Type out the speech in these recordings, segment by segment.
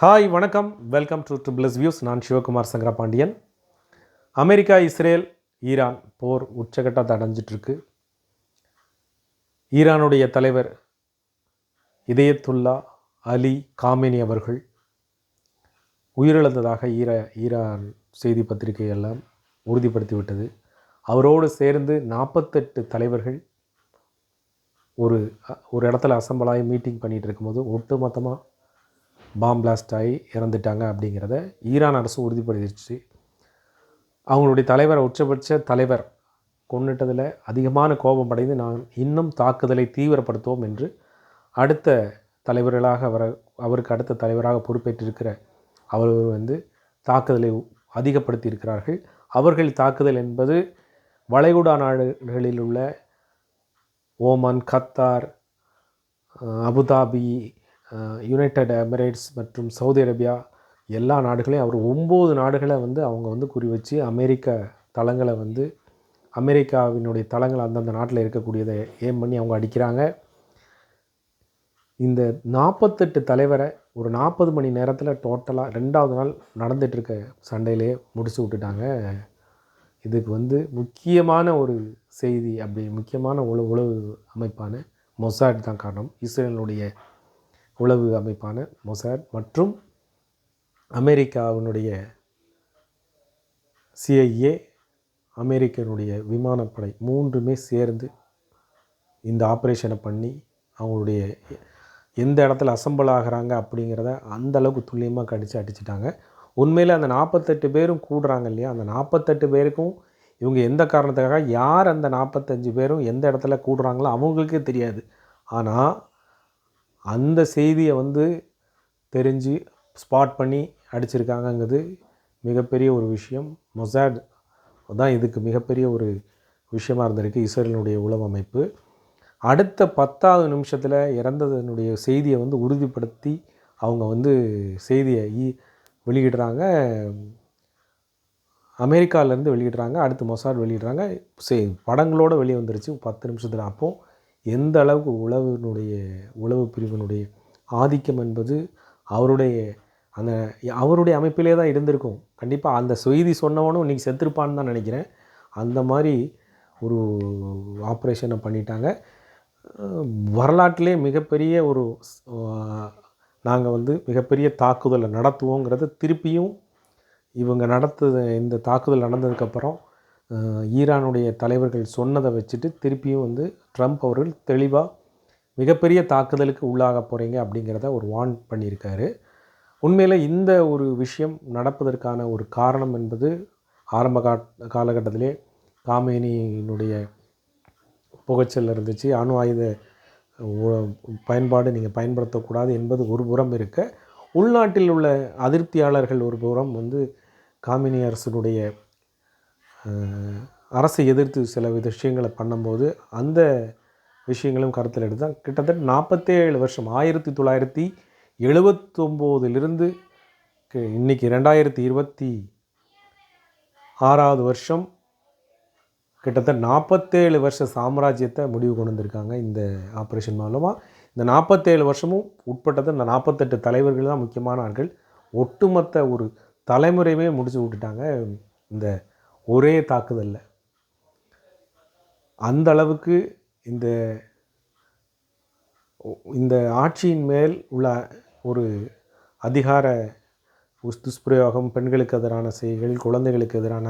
Hi வணக்கம், welcome to triple s views. நான் Sivakumar Sankarapandian. America, Israel, Iran போர் உச்சகட்டத்தை அடைஞ்சிட்ருக்கு. ஈரானுடைய தலைவர் இதயத்துல்லா அலி காமேனி அவர்கள் உயிரிழந்ததாக ஈரான் செய்தி பத்திரிகை எல்லாம் உறுதிப்படுத்திவிட்டது. அவரோடு சேர்ந்து 48 தலைவர்கள் ஒரு இடத்துல அசம்பிளாகி மீட்டிங் பண்ணிகிட்டு இருக்கும்போது ஒட்டுமொத்தமாக பாம் பிளாஸ்ட் ஆகி இறந்துட்டாங்க அப்படிங்கிறத ஈரான் அரசு உறுதிப்படுத்திடுச்சு. அவங்களுடைய தலைவர், உச்சபட்ச தலைவர் கொண்டுட்டதில் அதிகமான கோபம் அடைந்து நான் இன்னும் தாக்குதலை தீவிரப்படுத்துவோம் என்று அடுத்த தலைவர்களாக அவருக்கு அடுத்த தலைவராக பொறுப்பேற்றிருக்கிற அவர் தாக்குதலை அதிகப்படுத்தி இருக்கிறார்கள். அவர்கள் தாக்குதல் என்பது வளைகுடா நாடுகளில் உள்ள Oman, Qatar, Abu Dhabi, United Emirates மற்றும் சவுதி அரேபியா எல்லா நாடுகளையும் அவர் 9 நாடுகளை அவங்க குறி வச்சு அமெரிக்காவினுடைய தளங்களை அந்தந்த நாட்டில் இருக்கக்கூடியதை ஏம் பண்ணி அவங்க அடிக்கிறாங்க. இந்த 48 தலைவரை ஒரு 40 மணி நேரத்தில் டோட்டலாக 2வது நாள் நடந்துகிட்ருக்க சண்டையிலே முடிச்சு விட்டுட்டாங்க. இதுக்கு முக்கியமான ஒரு செய்தி, முக்கியமான உளவு அமைப்பான மொசாட் தான் காரணம். இஸ்ரேலுடைய உளவு அமைப்பான மொசாட் மற்றும் அமெரிக்காவினுடைய CIA, அமெரிக்கனுடைய விமானப்படை 3மே சேர்ந்து இந்த ஆப்ரேஷனை பண்ணி அவங்களுடைய எந்த இடத்துல அசம்பிள் ஆகிறாங்க அப்படிங்கிறத அந்த அளவுக்கு துல்லியமாக அடிச்சிட்டாங்க. உண்மையில் அந்த 48 பேரும் கூடுறாங்க இல்லையா, அந்த 48 பேருக்கும் இவங்க எந்த காரணத்துக்காக, யார் அந்த 45 பேரும் எந்த இடத்துல கூடுறாங்களோ அவங்களுக்கே தெரியாது. ஆனால் அந்த செய்தியை தெரிஞ்சு ஸ்பாட் பண்ணி அடிச்சிருக்காங்கங்கிறது மிகப்பெரிய ஒரு விஷயம். மொசாட் தான் இதுக்கு மிகப்பெரிய ஒரு விஷயமாக இருந்திருக்கு. இஸ்ரேலினுடைய உளவு அமைப்பு அடுத்த 10வது நிமிஷத்தில் இறந்ததனுடைய செய்தியை உறுதிப்படுத்தி அவங்க செய்தியை வெளியிடுறாங்க. அமெரிக்காவிலேருந்து வெளியிடுறாங்க, அடுத்து மொசாட் வெளியிடுறாங்க. படங்களோடு வெளியே வந்துருச்சு 10 நிமிஷத்தில். அப்போது எந்த அளவுக்கு உளவு பிரிவினுடைய ஆதிக்கம் என்பது அவருடைய அமைப்பிலே தான் இருந்திருக்கும். கண்டிப்பாக அந்த செய்தி சொன்னவனும் இன்றைக்கி செத்துருப்பான்னு தான் நினைக்கிறேன். அந்த மாதிரி ஒரு ஆப்ரேஷனை பண்ணிட்டாங்க. வரலாற்றிலே மிகப்பெரிய நாங்கள் மிகப்பெரிய தாக்குதலை நடத்துவோங்கிறத திருப்பியும் இவங்க இந்த தாக்குதல் நடந்ததுக்கப்புறம் ஈரானுடைய தலைவர்கள் சொன்னதை வச்சுட்டு திருப்பியும் ட்ரம்ப் அவர்கள் தெளிவாக மிகப்பெரிய தாக்குதலுக்கு உள்ளாக போகிறீங்க அப்படிங்கிறத ஒரு வார்ன் பண்ணியிருக்காரு. உண்மையில் இந்த ஒரு விஷயம் நடப்பதற்கான ஒரு காரணம் என்பது ஆரம்ப காலகட்டத்திலே காமேனியினுடைய புகைச்சல் இருந்துச்சு. அணு ஆயுத பயன்பாடு நீங்கள் பயன்படுத்தக்கூடாது என்பது ஒரு புறம் இருக்க, உள்நாட்டில் உள்ள அதிருப்தியாளர்கள் ஒரு புறம் காமினி அரசினுடைய அரசை எதிர்த்து சில விஷயங்களை பண்ணும்போது அந்த விஷயங்களும் கருத்தில் எடுத்து தான் கிட்டத்தட்ட 47 வருஷம் 1979 இன்றைக்கி 2026வது வருஷம் கிட்டத்தட்ட 47 வருஷ சாம்ராஜ்யத்தை முடிவு கொண்டு வந்திருக்காங்க. இந்த ஆப்ரேஷன் மூலமாக இந்த 47 வருஷமும் உட்பட்டது இந்த 48 தலைவர்கள் தான் முக்கியமான ஆட்கள். ஒட்டுமொத்த ஒரு தலைமுறையுமே முடிச்சு விட்டுட்டாங்க இந்த ஒரே தாக்குதலில். அந்த அளவுக்கு இந்த ஆட்சியின் மேல் உள்ள ஒரு அதிகார துஷ்பிரயோகம், பெண்களுக்கு எதிரான செயல்கள், குழந்தைகளுக்கு எதிரான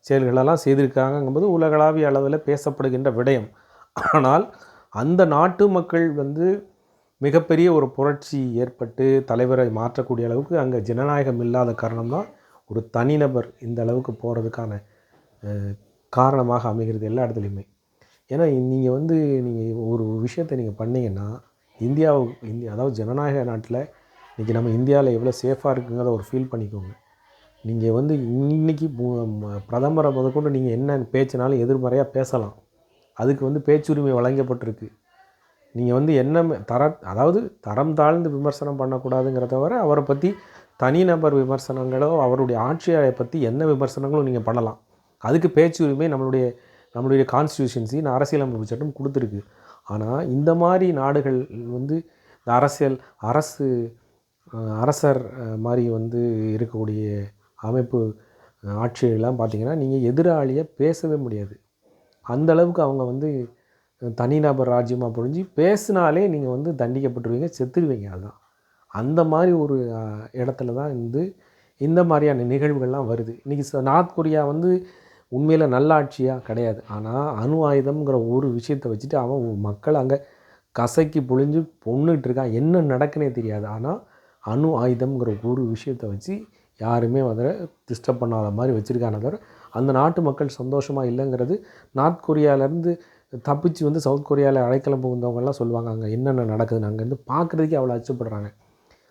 செயல்களெல்லாம் செய்திருக்காங்கங்கும்போது உலகளாவிய அளவில் பேசப்படுகின்ற விடயம். ஆனால் அந்த நாட்டு மக்கள் மிகப்பெரிய ஒரு புரட்சி ஏற்பட்டு தலைவரை மாற்றக்கூடிய அளவுக்கு அங்கே ஜனநாயகம் இல்லாத காரணம்தான் ஒரு தனிநபர் இந்த அளவுக்கு போகிறதுக்கான காரணமாக அமைகிறது எல்லா இடத்துலையுமே. ஏன்னா நீங்கள் ஒரு விஷயத்தை நீங்கள் பண்ணிங்கன்னா இந்தியா அதாவது ஜனநாயக நாட்டில் இன்றைக்கி நம்ம இந்தியாவில் எவ்வளோ சேஃபாக இருக்குங்கிறத ஒரு ஃபீல் பண்ணிக்கோங்க. நீங்கள் இன்றைக்கி பிரதமரை முதற்கொண்டு நீங்கள் என்ன பேச்சினாலும் எதிர்மறையாக பேசலாம். அதுக்கு பேச்சுரிமை வழங்கப்பட்டிருக்கு. நீங்கள் என்ன அதாவது தரம் தாழ்ந்து விமர்சனம் பண்ணக்கூடாதுங்கிறத தவிர அவரை பற்றி தனிநபர் விமர்சனங்களோ அவருடைய ஆட்சியை பற்றி என்ன விமர்சனங்களும் நீங்கள் பண்ணலாம். அதுக்கு பேச்சுரிமை நம்மளுடைய கான்ஸ்டியூஷன்சி அரசியலமைப்பு சட்டம் கொடுத்துருக்கு. ஆனால் இந்த மாதிரி நாடுகள் இந்த அரசு அரசர் மாதிரி வந்து இருக்கக்கூடிய அமைப்பு ஆட்சியெல்லாம் பார்த்திங்கன்னா நீங்கள் எதிராளியை பேசவே முடியாது. அந்த அளவுக்கு அவங்க வந்து தனிநபர் ராஜ்யமாக புரிஞ்சு பேசினாலே நீங்கள் வந்து தண்டிக்கப்பட்டுருவீங்க, செத்துருவீங்க. அதுதான் அந்த மாதிரி ஒரு இடத்துல தான் இந்த மாதிரியான நிகழ்வுகள்லாம் வருது. இன்றைக்கி நார்த் கொரியா வந்து உண்மையில் நல்ல ஆட்சியாக கிடையாது. ஆனால் அணு ஆயுதம்ங்கிற ஒரு விஷயத்தை வச்சுட்டு அவன் மக்கள் அங்கே கசக்கி பொழிஞ்சு கொன்னுட்டு இருக்கான். என்ன நடக்குன்னே தெரியாது. ஆனால் அணு ஆயுதம்ங்கிற ஒரு விஷயத்தை வச்சு யாருமே அதில் டிஸ்டர்ப் பண்ணாத மாதிரி வச்சுருக்கானே தவிர அந்த நாட்டு மக்கள் சந்தோஷமாக இல்லைங்கிறது நார்த் கொரியாவிலேருந்து தப்பிச்சு வந்து சவுத் கொரியாவில் அடைக்கலம் புகுந்தவங்கெல்லாம் சொல்லுவாங்க, அங்கே என்னென்ன நடக்குதுன்னு அங்கேருந்து பார்க்குறதுக்கே அவ்வளோ அச்சப்படுறாங்க.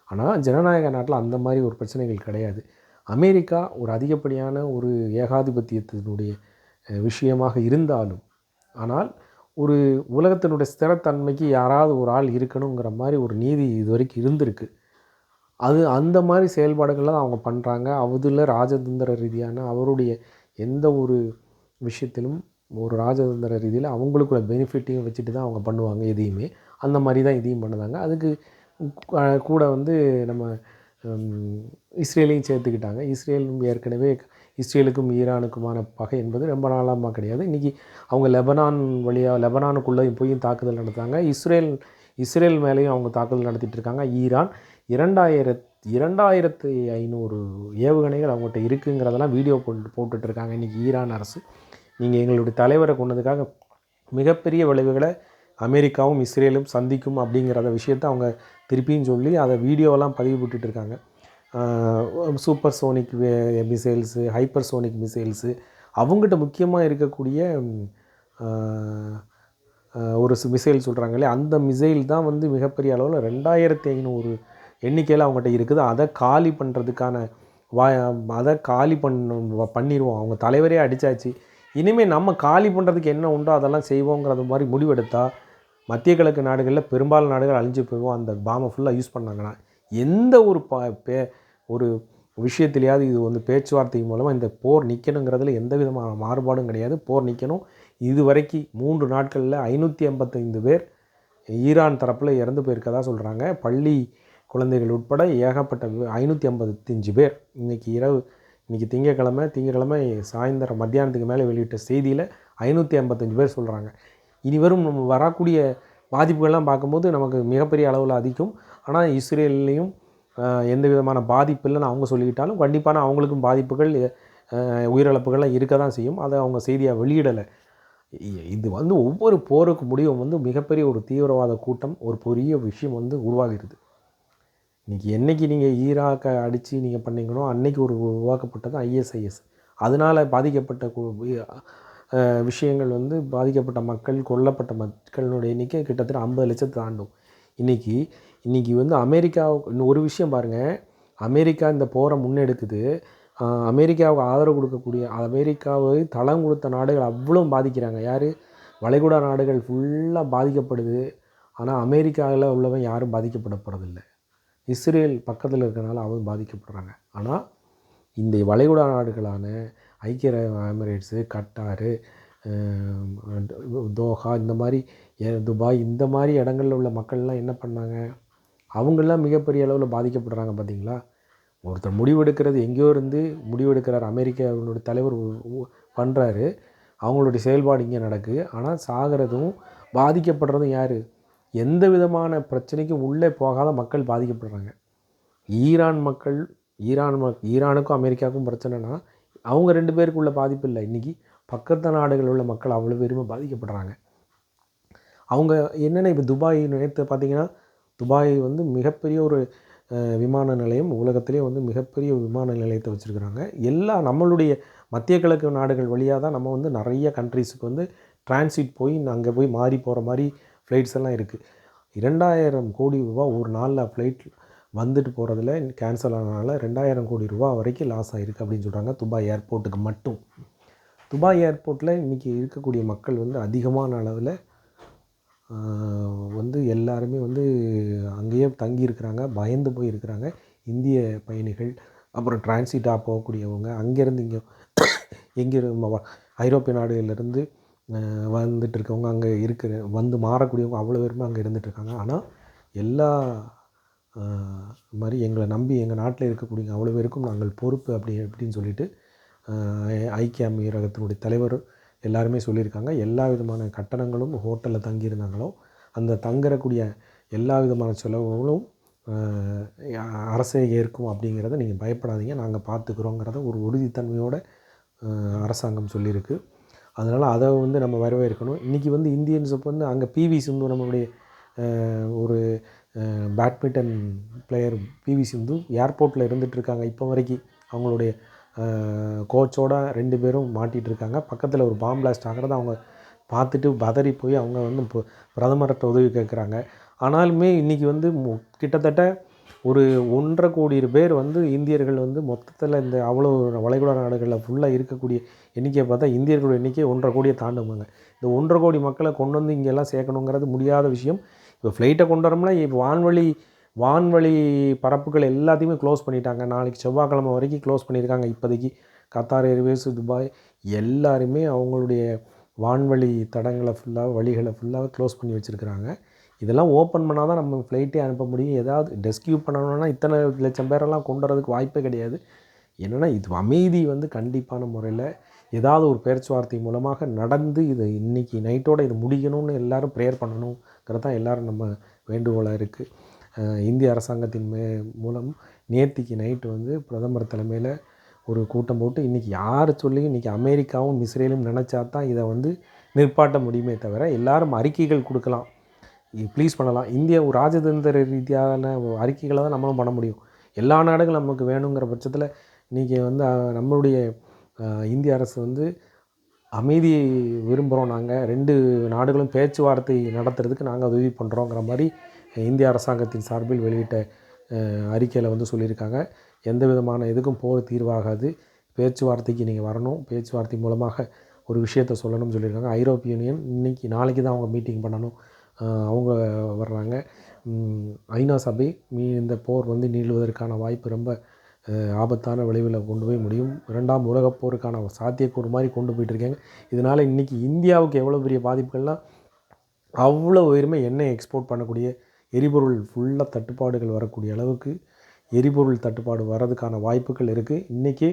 ஆனால் ஜனநாயக நாட்டில் அந்த மாதிரி ஒரு பிரச்சனைகள் கிடையாது. அமெரிக்கா ஒரு அதிகப்படியான ஒரு ஏகாதிபத்தியத்தினுடைய விஷயமாக இருந்தாலும், ஆனால் ஒரு உலகத்தினுடைய ஸ்திரத்தன்மைக்கு யாராவது ஒரு ஆள் இருக்கணுங்கிற மாதிரி ஒரு நீதி இது வரைக்கும் இருந்திருக்கு. அந்த மாதிரி செயல்பாடுகள் தான் அவங்க பண்ணுறாங்க. அதில் ராஜதந்திர ரீதியான அவருடைய எந்த ஒரு விஷயத்திலும் ஒரு ராஜதந்திர ரீதியில் அவங்களுக்குள்ள பெனிஃபிட்டையும் வச்சுட்டு தான் அவங்க பண்ணுவாங்க எதையுமே. அந்த மாதிரி தான் இதையும் பண்ணுதாங்க. அதுக்கு கூட வந்து நம்ம இஸ்ரேலையும் சேர்த்துக்கிட்டாங்க. இஸ்ரேலும் ஏற்கனவே இஸ்ரேலுக்கும் ஈரானுக்குமான பகை என்பது ரொம்ப நாளாக கிடையாது. இன்றைக்கி அவங்க லெபனானுக்குள்ளேயும் போய் தாக்குதல் நடத்தாங்க. இஸ்ரேல் மேலேயும் அவங்க தாக்குதல் நடத்திட்டு இருக்காங்க. ஈரான் 2500 ஏவுகணைகள் அவங்கள்ட்ட இருக்குங்கிறதெல்லாம் வீடியோ போட்டுட்ருக்காங்க இன்றைக்கி ஈரான் அரசு. நீங்கள் எங்களுடைய தலைவரை கொண்டதுக்காக மிகப்பெரிய விளைவுகளை அமெரிக்காவும் இஸ்ரேலும் சந்திக்கும் அப்படிங்கிறத விஷயத்தை அவங்க திருப்பியும் சொல்லி அதை வீடியோவெல்லாம் பதிவு போட்டுட்ருக்காங்க. Super sonic missiles, hyper sonic missiles, அவங்ககிட்ட முக்கியமாக இருக்கக்கூடிய ஒரு மிசைல் சொல்கிறாங்களே, அந்த மிசைல் தான் வந்து மிகப்பெரிய அளவில் 2500 எண்ணிக்கையில் அவங்ககிட்ட இருக்குது. அதை காலி பண்ணுறதுக்கான அதை காலி பண்ணிடுவோம். அவங்க தலைவரே அடித்தாச்சு, இனிமேல் நம்ம காலி பண்ணுறதுக்கு என்ன உண்டோ அதெல்லாம் செய்வோங்கிறது மாதிரி முடிவெடுத்தால் மத்திய கிழக்கு நாடுகளில் பெரும்பாலான நாடுகள் அழிஞ்சு போயிடுவோம். அந்த பாம்பை ஃபுல்லாக யூஸ் பண்ணாங்கன்னா எந்த ஒரு ஒரு விஷயத்துலையாவது இது வந்து பேச்சுவார்த்தை மூலமாக இந்த போர் நிற்கணுங்கிறதுல எந்த விதமான மாறுபாடும் கிடையாது. போர் நிற்கணும். இது வரைக்கும் 3 நாட்களில் 585 பேர் ஈரான் தரப்பில் இறந்து போயிருக்கதா சொல்கிறாங்க. பள்ளி குழந்தைகள் உட்பட ஏகப்பட்ட 585 பேர். இன்றைக்கி திங்கக்கிழமை சாயந்தரம் மத்தியானத்துக்கு மேலே வெளியிட்ட செய்தியில் 585 பேர் சொல்கிறாங்க. இனி வரும் வரக்கூடிய பாதிப்புகள்லாம் பார்க்கும்போது நமக்கு மிகப்பெரிய அளவில் அதிகம். ஆனால் இஸ்ரேல்லையும் எந்த விதமான பாதிப்பு இல்லைன்னு அவங்க சொல்லிக்கிட்டாலும் கண்டிப்பான அவங்களுக்கும் பாதிப்புகள், உயிரிழப்புகள்லாம் இருக்க தான் செய்யும். அதை அவங்க செய்தியாக வெளியிடலை. இது வந்து ஒவ்வொரு போருக்கு முடிவும் வந்து மிகப்பெரிய ஒரு தீவிரவாத கூட்டம், ஒரு பெரிய விஷயம் வந்து உருவாகிறது. இன்றைக்கி என்றைக்கு நீங்கள் ஈராக்கை அடித்து நீங்கள் பண்ணிங்களோ அன்றைக்கி உருவாக்கப்பட்டது ஐஎஸ்ஐஎஸ். அதனால் பாதிக்கப்பட்ட விஷயங்கள் வந்து பாதிக்கப்பட்ட மக்கள், கொல்லப்பட்ட மக்களுடைய எண்ணிக்கை கிட்டத்தட்ட 50 லட்சத்தை தாண்டும். இன்றைக்கி வந்து இன்னும் ஒரு விஷயம் பாருங்கள், அமெரிக்கா இந்த போரை முன்னெடுக்குது. அமெரிக்காவுக்கு ஆதரவு கொடுக்கக்கூடிய, அமெரிக்காவை தளம் கொடுத்த நாடுகள் அவ்வளோ பாதிக்கிறாங்க. யார்? வளைகுடா நாடுகள் ஃபுல்லாக பாதிக்கப்படுது. ஆனால் அமெரிக்காவில் உள்ளவன் யாரும் பாதிக்கப்பட போகிறதில்ல. இஸ்ரேல் பக்கத்தில் இருக்கிறனால அவங்க பாதிக்கப்படுறாங்க. ஆனால் இந்த வளைகுடா நாடுகளான ஐக்கிய எமிரேட்ஸு, கட்டாரு, தோஹா, இந்த மாதிரி துபாய், இந்த மாதிரி இடங்களில் உள்ள மக்கள்லாம் என்ன பண்ணாங்க? அவங்களாம் மிகப்பெரிய அளவில் பாதிக்கப்படுறாங்க. பார்த்திங்களா? ஒருத்தர் முடிவெடுக்கிறது எங்கேயோ இருந்து முடிவெடுக்கிறார். அமெரிக்காவினுடைய தலைவர் பண்ணுறாரு, அவங்களுடைய செயல்பாடு இங்கே நடக்குது. ஆனால் சாகிறதும் பாதிக்கப்படுறதும் யார்? எந்த விதமான பிரச்சனைக்கும் உள்ளே போகாத மக்கள் பாதிக்கப்படுறாங்க. ஈரானுக்கும் அமெரிக்காவுக்கும் பிரச்சனைனா அவங்க 2 பேருக்குள்ள பாதிப்பு இல்லை. இன்றைக்கி பக்கத்து நாடுகளில் உள்ள மக்கள் அவ்வளோ பேருமே பாதிக்கப்படுறாங்க. அவங்க என்னென்ன இப்போ துபாய் நேற்று பார்த்திங்கன்னா, துபாய் வந்து மிகப்பெரிய ஒரு விமான நிலையம், உலகத்திலே வந்து மிகப்பெரிய விமான நிலையத்தை வச்சுருக்குறாங்க. நம்மளுடைய மத்திய கிழக்கு நாடுகள் வழியாக தான் நம்ம வந்து நிறைய கண்ட்ரீஸுக்கு வந்து டிரான்சிட் போய் அங்கே போய் மாறி போகிற மாதிரி ஃப்ளைட்ஸ் எல்லாம் இருக்குது. 2000 கோடி ரூபா ஒரு நாளில் ஃப்ளைட் வந்துட்டு போகிறதுல கேன்சல் ஆனதுனால 2000 கோடி ரூபா வரைக்கும் லாஸ் ஆகிருக்கு அப்படின்னு சொல்கிறாங்க துபாய் ஏர்போர்ட்டுக்கு மட்டும். துபாய் ஏர்போர்ட்டில் இன்றைக்கி இருக்கக்கூடிய மக்கள் வந்து அதிகமான அளவில் வந்து எல்லாருமே வந்து அங்கேயே தங்கியிருக்கிறாங்க, பயந்து போய் இருக்கிறாங்க. இந்திய பயணிகள், அப்புறம் டிரான்சிட்டாக போகக்கூடியவங்க, அங்கேருந்து இங்கே ஐரோப்பிய நாடுகளிலிருந்து வந்துட்டு இருக்கவங்க, அங்கே வந்து மாறக்கூடியவங்க அவ்வளோ பேருமே அங்கே இருந்துகிட்ருக்காங்க. ஆனால் எல்லா இது மாதிரி எங்களை நம்பி எங்கள் நாட்டில் இருக்கக்கூடிய அவ்வளோ பேருக்கும் நாங்கள் பொறுப்பு அப்படின்னு சொல்லிட்டு ஐக்கிய அமீரகத்தினுடைய தலைவர் எல்லாருமே சொல்லியிருக்காங்க. எல்லா விதமான கட்டணங்களும் ஹோட்டலில் தங்கியிருந்தாங்களோ அந்த தங்கக்கூடிய எல்லா விதமான செலவுகளும் அரசே ஏற்கும் அப்படிங்கிறத நீங்கள் பயப்படாதீங்க, நாங்கள் பார்த்துக்குறோங்கிறத ஒரு உறுதித்தன்மையோடு அரசாங்கம் சொல்லியிருக்கு. அதனால் அதை வந்து நம்ம வரவேற்கணும். இன்றைக்கி வந்து இந்தியன்ஸுக்கு வந்து அங்கே பிவி சிந்து நம்மளுடைய ஒரு பேட்மிண்டன் பிளேயர் பிவி சிந்து ஏர்போர்ட்டில் இருந்துகிட்ருக்காங்க. இப்போ வரைக்கும் அவங்களுடைய கோச்சோட 2 பேரும் மாட்டிகிட்ருக்காங்க. பக்கத்தில் ஒரு பாம் பிளாஸ்ட் ஆகிறத அவங்க பார்த்துட்டு பதறி போய் அவங்க வந்து பிரதமர்கிட்ட உதவி கேட்குறாங்க. ஆனாலுமே இன்றைக்கி வந்து கிட்டத்தட்ட ஒரு 1.5 கோடி பேர் வந்து இந்தியர்கள் வந்து மொத்தத்தில் இந்த அவ்வளோ வளைகுடா நாடுகளில் ஃபுல்லாக இருக்கக்கூடிய எண்ணிக்கையை பார்த்தா இந்தியர்களோட எண்ணிக்கை 1.5 கோடியை தாண்டுவாங்க. இந்த 1.5 கோடி மக்களை கொண்டு வந்து இங்கெல்லாம் சேர்க்கணுங்கிறது முடியாத விஷயம். இப்போ ஃப்ளைட்டை கொண்டு வரோம்னா இப்போ வான்வழி பரப்புகள் எல்லாத்தையுமே க்ளோஸ் பண்ணிட்டாங்க. நாளைக்கு செவ்வாய்க்கிழமை வரைக்கும் க்ளோஸ் பண்ணியிருக்காங்க. இப்போதைக்கு கத்தார் ஏர்வேஸ், துபாய் எல்லாருமே அவங்களுடைய வான்வழி தடங்களை வழிகளை ஃபுல்லாக க்ளோஸ் பண்ணி வச்சுருக்குறாங்க. இதெல்லாம் ஓப்பன் பண்ணால் தான் நம்ம ஃப்ளைட்டே அனுப்ப முடியும். ஏதாவது ரெஸ்கியூ பண்ணணும்னா இத்தனை லட்சம் பேரெல்லாம் கொண்டு வரதுக்கு வாய்ப்பே கிடையாது. என்னென்னா இது அமைதி வந்து கண்டிப்பான முறையில் ஏதாவது ஒரு பேச்சுவார்த்தை மூலமாக நடந்து இது இன்றைக்கி நைட்டோடு இது முடிக்கணும்னு எல்லோரும் ப்ரேயர் பண்ணணுங்கிறது தான் எல்லோரும் நம்ம வேண்டுகோளாக இருக்குது. இந்திய அரசாங்கத்தின் மூலம் நேத்திக்கு நைட்டு வந்து பிரதமர் தலைமையில் ஒரு கூட்டம் போட்டு இன்றைக்கி யார் சொல்லியும் இன்றைக்கி அமெரிக்காவும் இஸ்ரேலும் நினச்சா தான் இதை வந்து நிற்பாட்ட முடியுமே தவிர எல்லோரும் அறிக்கைகள் கொடுக்கலாம், ப்ளீஸ் பண்ணலாம். இந்திய ஒரு ராஜதந்திர ரீதியான அறிக்கைகளை தான் நம்மளும் பண்ண முடியும். எல்லா நாடுகளும் நமக்கு வேணுங்கிற பட்சத்தில் இன்றைக்கி வந்து நம்மளுடைய இந்திய அரசு வந்து அமைதியை விரும்புகிறோம், நாங்கள் 2 நாடுகளும் பேச்சுவார்த்தை நடத்துறதுக்கு நாங்கள் உதவி பண்ணுறோங்கிற மாதிரி இந்திய அரசாங்கத்தின் சார்பில் வெளியிட்ட அறிக்கையில் வந்து சொல்லியிருக்காங்க. எந்த விதமான எதுக்கும் போர் தீர்வாகாது, பேச்சுவார்த்தைக்கு நீங்கள் வரணும், பேச்சுவார்த்தை மூலமாக ஒரு விஷயத்தை சொல்லணும்னு சொல்லியிருக்காங்க. ஐரோப்பிய யூனியன் நாளைக்கு தான் அவங்க மீட்டிங் பண்ணணும், அவங்க வர்றாங்க. ஐநா சபை இந்த போர் வந்து நீளுவதற்கான வாய்ப்பு ரொம்ப ஆபத்தான விளைவில் கொண்டு போய் முடியும். 2ஆம் உலகப் போருக்கான சாத்தியக்கூறு மாதிரி கொண்டு போயிட்டுருக்காங்க. இதனால் இன்றைக்கி இந்தியாவுக்கு எவ்வளோ பெரிய பாதிப்புகள்லாம் அவ்வளோ உயர்மை எண்ணெய் எக்ஸ்போர்ட் பண்ணக்கூடிய எரிபொருள் ஃபுல்லாக தட்டுப்பாடுகள் வரக்கூடிய அளவுக்கு எரிபொருள் தட்டுப்பாடு வர்றதுக்கான வாய்ப்புகள் இருக்குது. இன்றைக்கி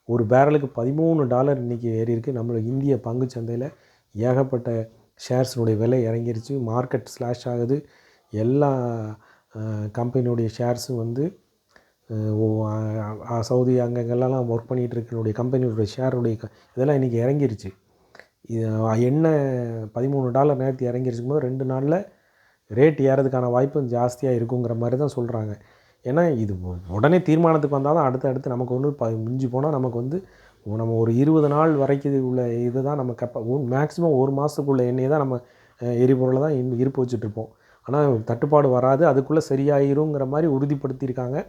ஒரு பேரலுக்கு $13 இன்றைக்கி ஏறி இருக்குது. நம்மளோட இந்திய பங்குச்சந்தையில் ஏகப்பட்ட ஷேர்ஸினுடைய விலை இறங்கிருச்சு, மார்க்கெட் ஸ்லாஷ் ஆகுது. எல்லா கம்பெனியுடைய ஷேர்ஸும் வந்து சவுதி அங்கங்கெல்லாம் ஒர்க் பண்ணிகிட்டு இருக்கிற கம்பெனியோடைய ஷேருடைய இதெல்லாம் இன்றைக்கி இறங்கிருச்சு. எண்ணெய் $13 நேரத்து இறங்கிருச்சும் போது 2 நாளில் ரேட் ஏறதுக்கான வாய்ப்பும் ஜாஸ்தியாக இருக்குங்கிற மாதிரி தான் சொல்கிறாங்க. ஏன்னா இது உடனே தீர்மானத்துக்கு வந்தால் தான் அடுத்து நமக்கு ஒன்று மிஞ்சி போனால் நமக்கு வந்து நம்ம ஒரு 20 நாள் வரைக்கும் உள்ள இது தான் நம்ம மேக்ஸிமம் 1 மாதத்துக்குள்ள எண்ணெயை தான் நம்ம எரிபொருளை தான் இருப்பு வச்சுட்ருப்போம். ஆனால் தட்டுப்பாடு வராது, அதுக்குள்ளே சரியாயிருங்கிற மாதிரி உறுதிப்படுத்தியிருக்காங்க.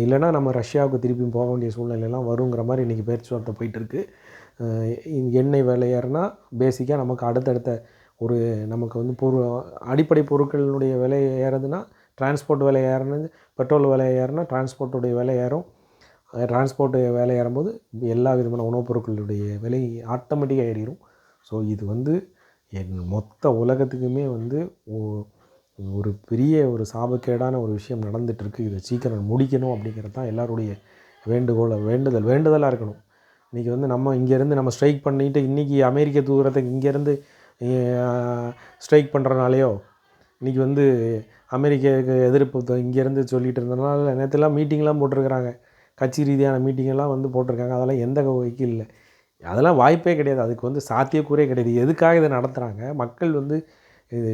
இல்லைனா நம்ம ரஷ்யாவுக்கு திருப்பியும் போக வேண்டிய சூழ்நிலையெல்லாம் வருங்கிற மாதிரி இன்றைக்கி பேச்சுவார்த்தை போயிட்டுருக்கு. எண்ணெய் விலை ஏறினா பேசிக்காக நமக்கு அடுத்தடுத்த ஒரு நமக்கு வந்து அடிப்படை பொருட்களினுடைய விலை ஏறுதுன்னா டிரான்ஸ்போர்ட் விலை ஏறணும், பெட்ரோல் விலை ஏறினா டிரான்ஸ்போர்ட்டுடைய விலை ஏறும். டிரான்ஸ்போர்ட்டு விலை ஏறும்போது எல்லா விதமான உணவுப் பொருட்களுடைய விலை ஆட்டோமேட்டிக்காக ஏறிடும். ஸோ இது வந்து மொத்த உலகத்துக்குமே வந்து ஒரு பெரிய ஒரு சாபக்கேடான ஒரு விஷயம் நடந்துகிட்ருக்கு. இதை சீக்கிரம் முடிக்கணும் அப்படிங்கிறது தான் எல்லாருடைய வேண்டுதலாக இருக்கணும். இன்றைக்கி வந்து நம்ம இங்கேருந்து நம்ம ஸ்ட்ரைக் பண்ணிவிட்டு இன்றைக்கி அமெரிக்க தூரத்துக்கு இங்கேருந்து ஸ்ட்ரைக் பண்ணுறனாலையோ இன்றைக்கி வந்து அமெரிக்காவுக்கு எதிர்ப்பு இங்கேருந்து சொல்லிகிட்டு இருந்தனால நேற்றுலாம் மீட்டிங்லாம் போட்டிருக்கிறாங்க, கட்சி ரீதியான மீட்டிங்கெல்லாம் வந்து போட்டிருக்காங்க. அதெல்லாம் எந்த வகைக்கும் இல்லை, அதெல்லாம் வாய்ப்பே கிடையாது, அதுக்கு வந்து சாத்தியக்கூறே கிடையாது. எதுக்காக இதை நடத்துகிறாங்க? மக்கள் வந்து இது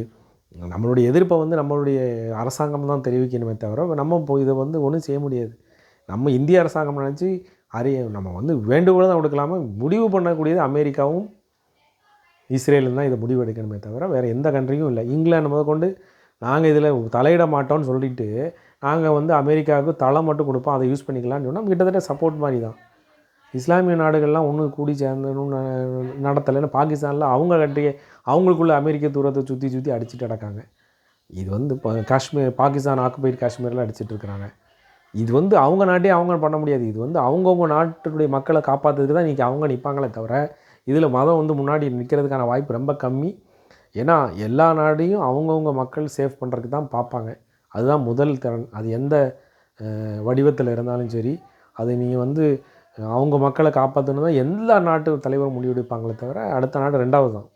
நம்மளுடைய எதிர்ப்பை வந்து நம்மளுடைய அரசாங்கம் தான் தெரிவிக்கணுமே தவிர நம்ம இதை வந்து ஒன்றும் செய்ய முடியாது. நம்ம இந்திய அரசாங்கம் நினச்சி நம்ம வந்து வேண்டுகோளை தான் கொடுக்கலாமல் முடிவு பண்ணக்கூடியது அமெரிக்காவும் இஸ்ரேலும் தான் இதை முடிவு எடுக்கணுமே தவிர வேறு எந்த கண்ட்ரியும் இல்லை. இங்கிலாந்து முதற்கொண்டு நாங்கள் இதில் தலையிட மாட்டோம்னு சொல்லிட்டு நாங்கள் வந்து அமெரிக்காவுக்கு தளை மட்டும் கொடுப்போம், அதை யூஸ் பண்ணிக்கலாம்னு சொன்னால் கிட்டத்தட்ட சப்போர்ட் மாதிரி தான். இஸ்லாமிய நாடுகள்லாம் ஒன்று கூடி சேர்ந்தனும் நடத்தலைன்னு பாகிஸ்தானில் அவங்க கண்ட்ரியை அவங்களுக்குள்ள அமெரிக்க தூரத்தை சுற்றி அடிச்சுட்டு நடக்காங்க. இது வந்து இப்போ பாகிஸ்தான் ஆக்குபைடு காஷ்மீரில் அடிச்சுட்டு இருக்கிறாங்க. இது வந்து அவங்க நாட்டே அவங்க பண்ண முடியாது. இது வந்து அவங்கவுங்க நாட்டுடைய மக்களை காப்பாற்றுறதுக்கு தான் இன்றைக்கி அவங்க நிற்பாங்களே தவிர இதில் மதம் வந்து முன்னாடி நிற்கிறதுக்கான வாய்ப்பு ரொம்ப கம்மி. ஏன்னா எல்லா நாடையும் அவங்கவுங்க மக்கள் சேஃப் பண்ணுறதுக்கு தான் பார்ப்பாங்க. அதுதான் முதல் திறன். அது எந்த வடிவத்தில் இருந்தாலும் சரி, அதை நீங்கள் வந்து அவங்க மக்களை காப்பாற்றணும் தான் எல்லா நாட்டு தலைவரும் முடிவெடுப்பாங்களே தவிர, அடுத்த நாடு 2வது தான்.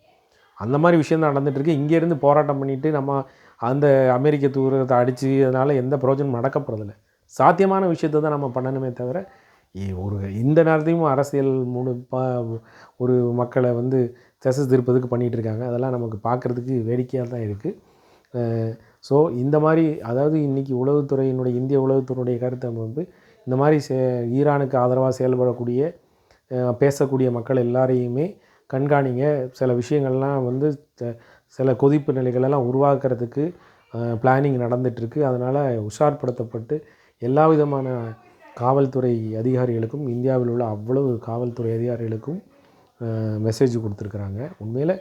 அந்த மாதிரி விஷயம் தான் நடந்துகிட்ருக்கு. இங்கேருந்து போராட்டம் பண்ணிவிட்டு நம்ம அந்த அமெரிக்க தூதரகத்தை அடித்து அதனால் எந்த பிரயோஜனமும் நடக்க போகிறதில்ல. சாத்தியமான விஷயத்தை தான் நம்ம பண்ணணுமே தவிர, ஒரு இந்த நேரத்தையும் அரசியல் ஒரு மக்களை வந்து திசை திருப்பதுக்கு பண்ணிகிட்டு இருக்காங்க. அதெல்லாம் நமக்கு பார்க்குறதுக்கு வேடிக்கையாக தான் இருக்குது. ஸோ இந்த மாதிரி அதாவது இன்றைக்கி உளவுத்துறையினுடைய இந்திய உளவுத்துறையினுடைய கருத்தை வந்து இந்த மாதிரி ஈரானுக்கு ஆதரவாக செயல்படக்கூடிய பேசக்கூடிய மக்கள் எல்லாரையுமே கண்காணிங்க. சில விஷயங்கள்லாம் வந்து சில கொதிப்பு நிலைகளெல்லாம் உருவாக்குறதுக்கு பிளானிங் நடந்துகிட்ருக்கு. அதனால் உஷார்படுத்தப்பட்டு எல்லா விதமான காவல்துறை அதிகாரிகளுக்கும், இந்தியாவில் உள்ள அவ்வளவு காவல்துறை அதிகாரிகளுக்கும் மெசேஜ் கொடுத்துருக்குறாங்க. உண்மையில்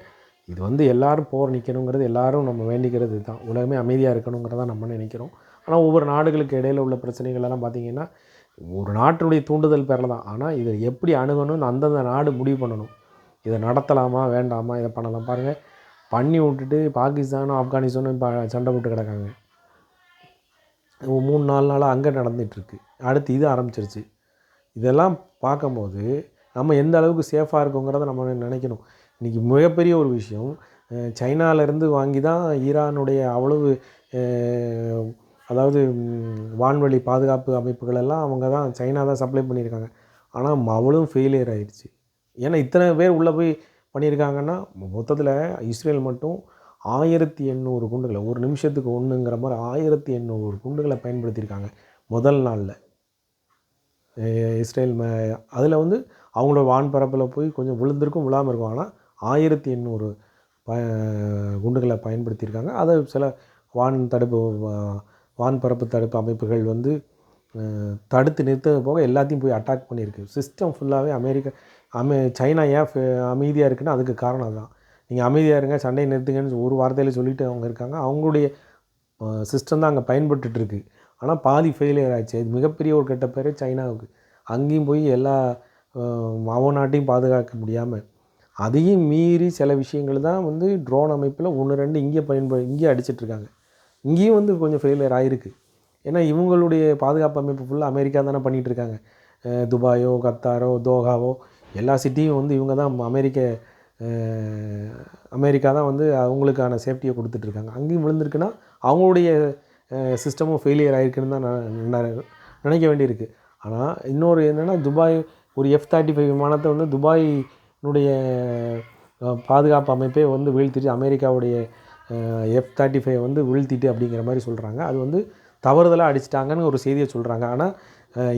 இது வந்து எல்லோரும் போர் நிற்கணுங்கிறது எல்லோரும் நம்ம வேண்டிக்கிறது தான். உலகமே அமைதியாக இருக்கணுங்கிறதான் நம்ம நினைக்கிறோம். ஆனால் ஒவ்வொரு நாடுகளுக்கு இடையில் உள்ள பிரச்சனைகளெல்லாம் பார்த்திங்கன்னா ஒரு நாட்டினுடைய தூண்டுதல் பேரில் தான். ஆனால் இதை எப்படி அணுகணும்னு அந்தந்த நாடு முடிவு பண்ணணும். இதை நடத்தலாமா வேண்டாமா, இதை பண்ணலாம். பாருங்கள், பண்ணி விட்டுட்டு பாகிஸ்தானும் ஆப்கானிஸ்தானும் இப்போ சண்டை போட்டு கிடக்காங்க. 3-4 நாளாக அங்கே நடந்துகிட்ருக்கு. அடுத்து இது ஆரம்பிச்சிருச்சு. இதெல்லாம் பார்க்கும்போது நம்ம எந்த அளவுக்கு சேஃபாக இருக்கோங்கிறத நம்ம நினைக்கணும். இன்றைக்கி மிகப்பெரிய ஒரு விஷயம், சைனாவிலேருந்து வாங்கி தான் ஈரானுடைய அவ்வளவு அதாவது வான்வழி பாதுகாப்பு அமைப்புகளெல்லாம் அவங்க தான் சைனா தான் சப்ளை பண்ணியிருக்காங்க. ஆனால் அவளும் ஃபெயிலியர் ஆகிடுச்சு. ஏன்னா இத்தனை பேர் உள்ளே போய் பண்ணியிருக்காங்கன்னா, மொத்தத்தில் இஸ்ரேல் மட்டும் 1800 குண்டுகளை, ஒரு நிமிஷத்துக்கு ஒன்றுங்கிற மாதிரி 1800 குண்டுகளை பயன்படுத்தியிருக்காங்க முதல் நாளில். இஸ்ரேல் அதில் வந்து அவங்களோட வான்பரப்பில் போய் கொஞ்சம் விழுந்திருக்கும், விழாமல் இருக்கும். ஆனால் 1800 குண்டுகளை பயன்படுத்தியிருக்காங்க. அதை சில வான்பரப்பு தடுப்பு அமைப்புகள் வந்து தடுத்து நிறுத்தது போக எல்லாத்தையும் போய் அட்டாக் பண்ணியிருக்கு. சிஸ்டம் ஃபுல்லாகவே சைனா ஏன் அமைதியாக இருக்குன்னா அதுக்கு காரணம் அதுதான். நீங்கள் அமைதியாக இருங்க, சண்டையை நிறுத்துங்கன்னு ஒரு வார்த்தையில் சொல்லிவிட்டு அவங்க இருக்காங்க. அவங்களுடைய சிஸ்டம் தான் அங்கே பயன்பட்டுருக்கு. ஆனால் பாதி ஃபெயிலியர் ஆச்சு. இது மிகப்பெரிய ஒரு கெட்ட பேர் சைனாவுக்கு. அங்கேயும் போய் எல்லா அவன் நாட்டையும் பாதுகாக்க முடியாமல், அதையும் மீறி சில விஷயங்கள் தான் வந்து ட்ரோன் அமைப்பில் 1-2 இங்கே அடிச்சிட்ருக்காங்க. இங்கேயும் வந்து கொஞ்சம் ஃபெயிலியர் ஆகிருக்கு. ஏன்னா இவங்களுடைய பாதுகாப்பு அமைப்பு ஃபுல்லாக அமெரிக்கா தானே பண்ணிகிட்ருக்காங்க. துபாயோ, கத்தாரோ, தோஹாவோ எல்லா சிட்டியும் வந்து இவங்க தான் அமெரிக்கா தான் வந்து அவங்களுக்கான சேஃப்டியை கொடுத்துட்ருக்காங்க. அங்கேயும் விழுந்திருக்குன்னா அவங்களுடைய சிஸ்டமும் ஃபெயிலியர் ஆகிருக்குன்னு தான் நான் நினைக்க வேண்டியிருக்கு. ஆனால் இன்னொரு என்னென்னா, துபாய் ஒரு F-35 விமானத்தை வந்து துபாயினுடைய பாதுகாப்பு அமைப்பே வந்து வீழ்த்திட்டு அமெரிக்காவுடைய F-35 வந்து வீழ்த்திட்டு அப்படிங்கிற மாதிரி சொல்கிறாங்க. அது வந்து தவறுதலாக அடிச்சிட்டாங்கன்னு ஒரு செய்தியை சொல்கிறாங்க. ஆனால்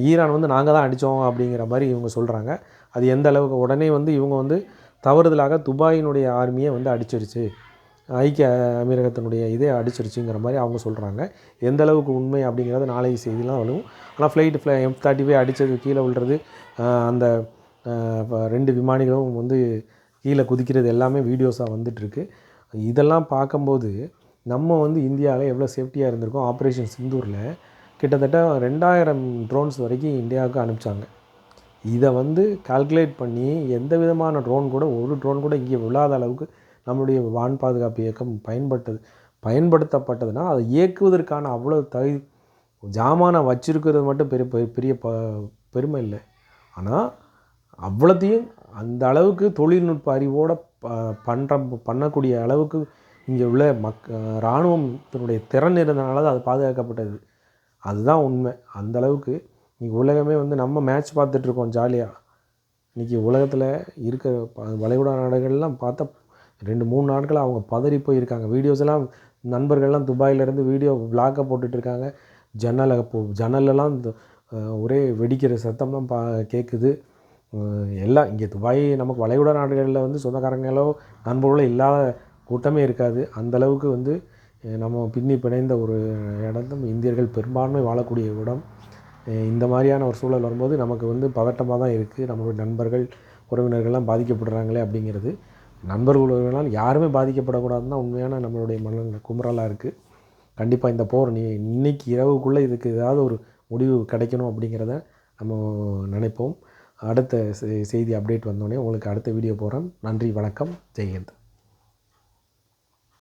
ஈரான் வந்து நாங்கள் தான் அடித்தோம் அப்படிங்கிற மாதிரி இவங்க சொல்கிறாங்க. அது எந்த அளவுக்கு உடனே வந்து இவங்க வந்து தவறுதலாக துபாயினுடைய ஆர்மியை வந்து அடிச்சிருச்சு, ஐக்கிய அமீரகத்தினுடைய இதே அடிச்சிருச்சுங்கிற மாதிரி அவங்க சொல்கிறாங்க. எந்த அளவுக்கு உண்மை அப்படிங்கிறது நாளைக்கு செய்திலாம் வரும். ஆனால் F-35 அடித்தது கீழே விழுறது, அந்த 2 விமானிகளும் வந்து கீழே குதிக்கிறது எல்லாமே வீடியோஸாக வந்துட்டுருக்கு. இதெல்லாம் பார்க்கும்போது நம்ம வந்து இந்தியாவில் எவ்வளோ சேஃப்டியாக இருந்திருக்கோம். ஆப்ரேஷன் சிந்தூரில் கிட்டத்தட்ட 2000 ட்ரோன்ஸ் வரைக்கும் இந்தியாவுக்கு அனுப்பிச்சாங்க. இதை வந்து கால்குலேட் பண்ணி எந்த விதமான ஒரு ட்ரோன் கூட இங்கே விழாத அளவுக்கு நம்மளுடைய வான் பாதுகாப்பு இயக்கம் பயன்படுத்தப்பட்டதுன்னா, அதை இயக்குவதற்கான அவ்வளோ ஜாமானை வச்சுருக்கிறது மட்டும் பெரிய பெருமை இல்லை. ஆனால் அவ்வளோத்தையும் அந்த அளவுக்கு தொழில்நுட்ப அறிவோடு பண்ணக்கூடிய அளவுக்கு இங்கே உள்ள இராணுவத்தினுடைய திறன் இருந்தனால தான் அது பாதுகாக்கப்பட்டது. அதுதான் உண்மை. அந்த அளவுக்கு இன்றைக்கி உலகமே வந்து நம்ம மேட்ச் பார்த்துட்ருக்கோம் ஜாலியாக. இன்றைக்கி உலகத்தில் இருக்கிற வளைகுடா நாடுகள்லாம் பார்த்தா 2-3 நாட்களாக அவங்க பதறி போயிருக்காங்க. வீடியோஸ் எல்லாம் நண்பர்கள்லாம் துபாயிலேருந்து வீடியோ விளாக்கை போட்டுட்ருக்காங்க. ஜன்னலெல்லாம் ஒரே வெடிக்கிற சத்தம் தான் கேட்குது. எல்லாம் இங்கே துபாய் நமக்கு வளைகுடா நாடுகளில் வந்து சொந்தக்காரங்களோ நண்பர்களோ இல்லாத கூட்டமே இருக்காது. அந்தளவுக்கு வந்து நம்ம பின்னி பிணைந்த ஒரு இடம் இந்தியர்கள் பெரும்பான்மை வாழக்கூடிய இடம். இந்த மாதிரியான ஒரு சூழல் வரும்போது நமக்கு வந்து பதட்டமாக தான் இருக்குது. நம்மளுடைய நண்பர்கள் உறவினர்கள்லாம் பாதிக்கப்படுறாங்களே அப்படிங்கிறது. நண்பர்கள் உறவினர்களால் யாருமே பாதிக்கப்படக்கூடாதுன்னு தான் உண்மையான நம்மளுடைய மனநிலை குமுறலாக இருக்குது. கண்டிப்பாக இந்த போர் இன்றைக்கி இரவுக்குள்ளே இதுக்கு ஏதாவது ஒரு முடிவு கிடைக்கணும் அப்படிங்கிறத நம்ம நினைப்போம். அடுத்த செய்தி அப்டேட் வந்தோடனே உங்களுக்கு அடுத்த வீடியோ போடுறேன். நன்றி, வணக்கம், ஜெய்ஹிந்த்.